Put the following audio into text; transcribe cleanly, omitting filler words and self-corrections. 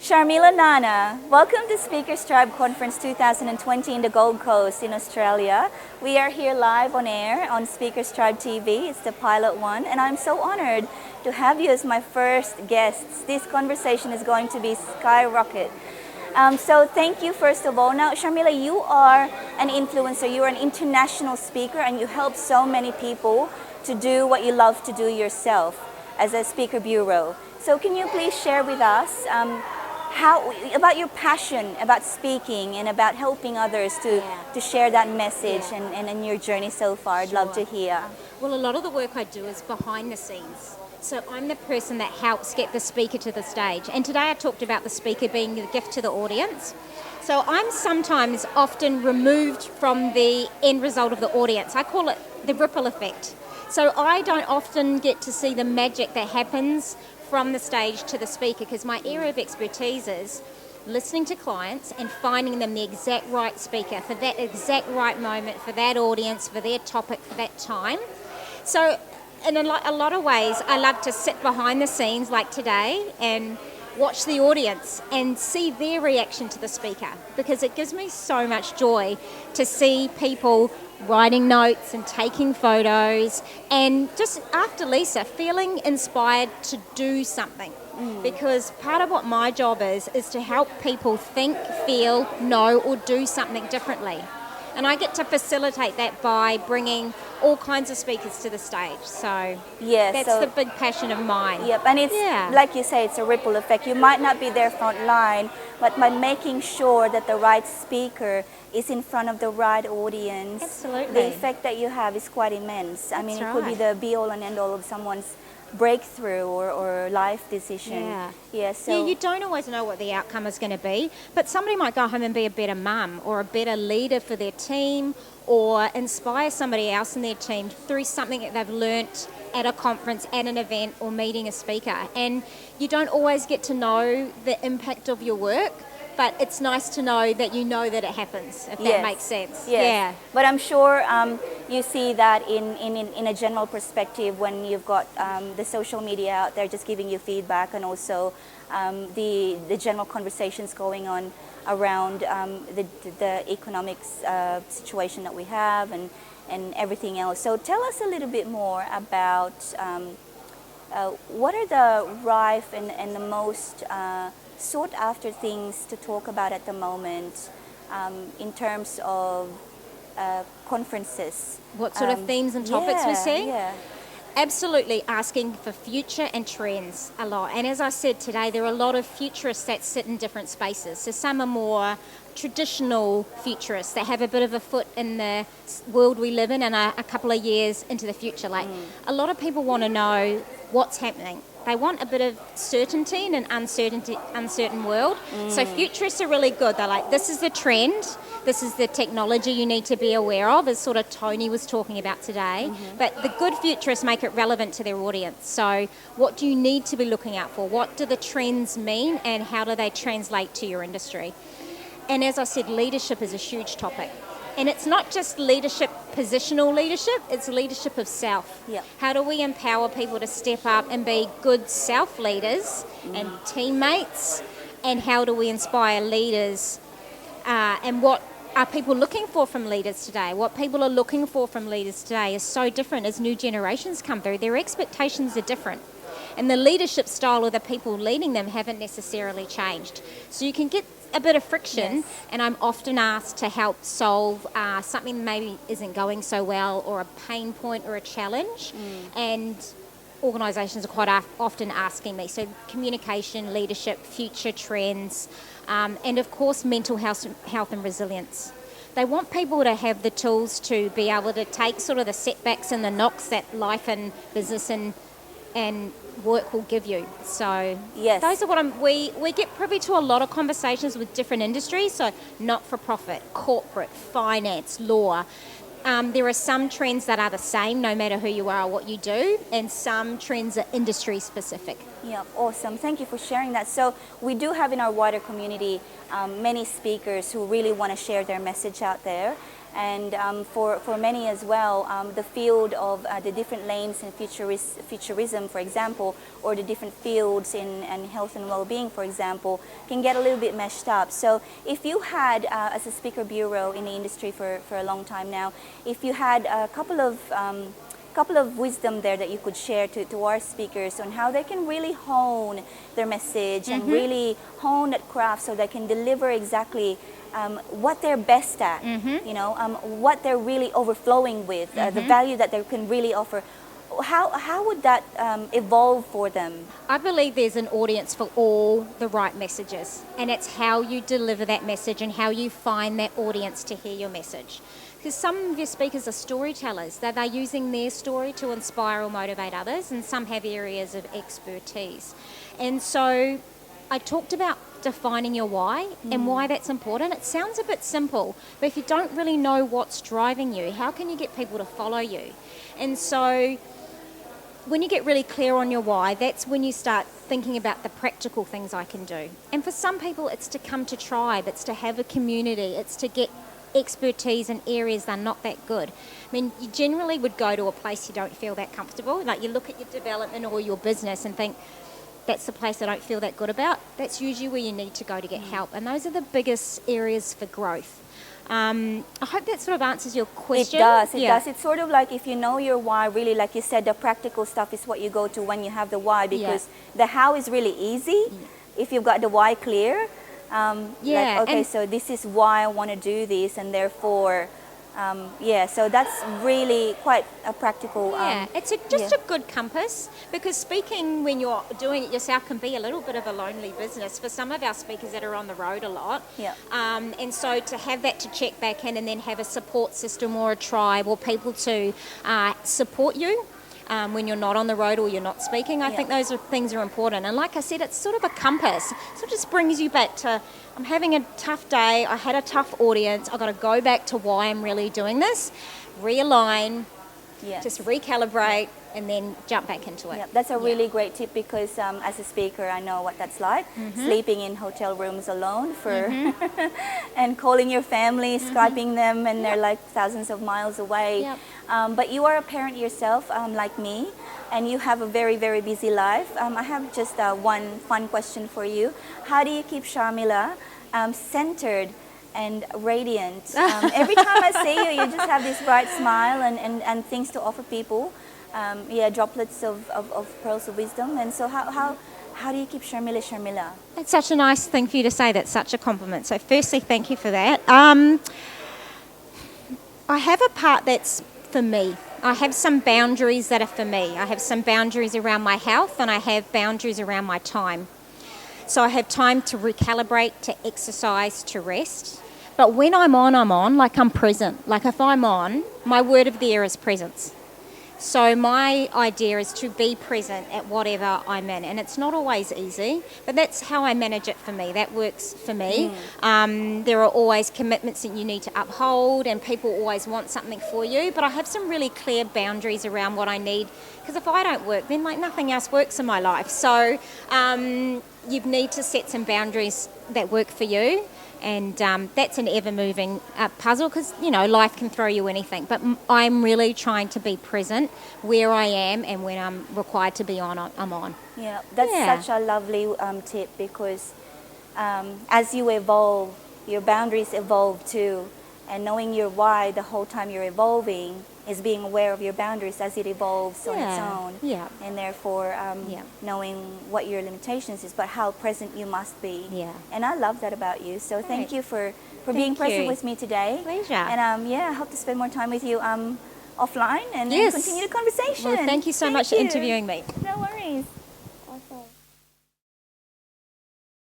Sharmila Nahna, welcome to Speakers Tribe Conference 2020 in the Gold Coast in Australia. We are here live on air on Speakers Tribe TV. It's the pilot one, and I'm so honored to have you as my first guests. This conversation is going to be skyrocket. So thank you first of all. Now, Sharmila, you are an influencer, you're an international speaker, and you help so many people to do what you love to do yourself as a speaker bureau. So can you please share with us about your passion about speaking and about helping others to share that message and your journey so far? I'd love to hear. Well, a lot of the work I do is behind the scenes. So I'm the person that helps get the speaker to the stage. And today I talked about the speaker being the gift to the audience. So I'm sometimes often removed from the end result of the audience. I call it the ripple effect. So I don't often get to see the magic that happens from the stage to the speaker, because my area of expertise is listening to clients and finding them the exact right speaker for that exact right moment, for that audience, for their topic, for that time. So in a lot of ways, I love to sit behind the scenes like today and watch the audience and see their reaction to the speaker, because it gives me so much joy to see people writing notes and taking photos, and just after Lisa, feeling inspired to do something. Because part of what my job is to help people think, feel, know, or do something differently. And I get to facilitate that by bringing all kinds of speakers to the stage. So that's the big passion of mine. Yep, and it's like you say, it's a ripple effect. You might not be there front line, but by making sure that the right speaker is in front of the right audience, absolutely, the effect that you have is quite immense. I mean, it could be the be-all and end-all of someone's breakthrough or life decision. So you don't always know what the outcome is going to be, but somebody might go home and be a better mum or a better leader for their team, or inspire somebody else in their team through something that they've learnt at a conference, at an event, or meeting a speaker. And you don't always get to know the impact of your work, but it's nice to know that you know that it happens, if that makes sense. Yeah. But I'm sure you see that in a general perspective when you've got the social media out there just giving you feedback, and also the general conversations going on around the economics situation that we have and everything else. So tell us a little bit more about what are the rife and the most sought after things to talk about at the moment in terms of conferences. What sort of themes and topics we're seeing? Absolutely, asking for future and trends a lot. And as I said today, there are a lot of futurists that sit in different spaces. So some are more traditional futurists that have a bit of a foot in the world we live in and a couple of years into the future. Like a lot of people want to know what's happening. They want a bit of certainty in an uncertain world. So futurists are really good. They're like, this is the trend. This is the technology you need to be aware of, as sort of Tony was talking about today. But the good futurists make it relevant to their audience. So what do you need to be looking out for? What do the trends mean, and how do they translate to your industry? And as I said, leadership is a huge topic. And it's not just leadership, positional leadership, it's leadership of self. How do we empower people to step up and be good self-leaders and teammates? And how do we inspire leaders? And what are people looking for from leaders today? What people are looking for from leaders today is so different as new generations come through. Their expectations are different. And the leadership style of the people leading them haven't necessarily changed. So you can get a bit of friction, and I'm often asked to help solve something that maybe isn't going so well, or a pain point or a challenge. And organisations are quite often asking me. So communication, leadership, future trends, and of course mental health and resilience. They want people to have the tools to be able to take sort of the setbacks and the knocks that life and business and work will give you. So those are what we get privy to a lot of conversations with different industries. So not-for-profit, corporate, finance, law. There are some trends that are the same no matter who you are or what you do, and some trends are industry specific. Yeah, awesome. Thank you for sharing that. So we do have in our wider community many speakers who really want to share their message out there. And for many as well, the field of the different lanes in futurism, for example, or the different fields in health and well-being, for example, can get a little bit meshed up. So if you had, as a speaker bureau in the industry for a long time now, if you had a couple of wisdom there that you could share to our speakers on how they can really hone their message and really hone that craft so they can deliver exactly what they're best at, you know, what they're really overflowing with, the value that they can really offer. How would that evolve for them? I believe there's an audience for all the right messages, and it's how you deliver that message and how you find that audience to hear your message. Because some of your speakers are storytellers, that they're using their story to inspire or motivate others, and some have areas of expertise. And so I talked about defining your why and why that's important. It sounds a bit simple, but if you don't really know what's driving you, how can you get people to follow you? And so when you get really clear on your why, that's when you start thinking about the practical things I can do. And for some people, it's to come to tribe, it's to have a community, it's to get expertise in areas they're not that good. I mean, you generally would go to a place you don't feel that comfortable. Like you look at your development or your business and think, that's the place I don't feel that good about. That's usually where you need to go to get help. And those are the biggest areas for growth. I hope that sort of answers your question. It does. It does. It's sort of like if you know your why, really, like you said, the practical stuff is what you go to when you have the why, because the how is really easy if you've got the why clear. Like, okay, so this is why I want to do this, and therefore, so that's really quite a practical. It's just a good compass, because speaking when you're doing it yourself can be a little bit of a lonely business for some of our speakers that are on the road a lot. And so to have that to check back in and then have a support system or a tribe or people to support you when you're not on the road or you're not speaking, I think those things are important. And like I said, it's sort of a compass. So it just brings you back to, I'm having a tough day, I had a tough audience, I've got to go back to why I'm really doing this, realign, just recalibrate, and then jump back into it. That's a really great tip, because as a speaker, I know what that's like, sleeping in hotel rooms alone for and calling your family, Skyping them, and they're like thousands of miles away. But you are a parent yourself, like me, and you have a very, very busy life. I have just one fun question for you. How do you keep Sharmila centered and radiant? Every time I see you, you just have this bright smile and things to offer people. Droplets of pearls of wisdom. And so how do you keep Sharmila? It's such a nice thing for you to say. That's such a compliment. So firstly, thank you for that. I have a part that's for me. I have some boundaries that are for me. I have some boundaries around my health, and I have boundaries around my time. So I have time to recalibrate, to exercise, to rest. But when I'm on, like I'm present. Like if I'm on, my word of the year is presence. So my idea is to be present at whatever I'm in, and it's not always easy, but that's how I manage it for me. That works for me. There are always commitments that you need to uphold, and people always want something for you, but I have some really clear boundaries around what I need, because if I don't work, then like nothing else works in my life. So you need to set some boundaries that work for you. And that's an ever-moving puzzle, because, you know, life can throw you anything. But I'm really trying to be present where I am, and when I'm required to be on, I'm on. Yeah, that's such a lovely tip, because as you evolve, your boundaries evolve too. And knowing your why the whole time you're evolving is being aware of your boundaries as it evolves on its own. And therefore knowing what your limitations is, but how present you must be. And I love that about you. So thank you for being present with me today. Pleasure. And I hope to spend more time with you offline and continue the conversation. Well, thank you so much for interviewing me. No worries.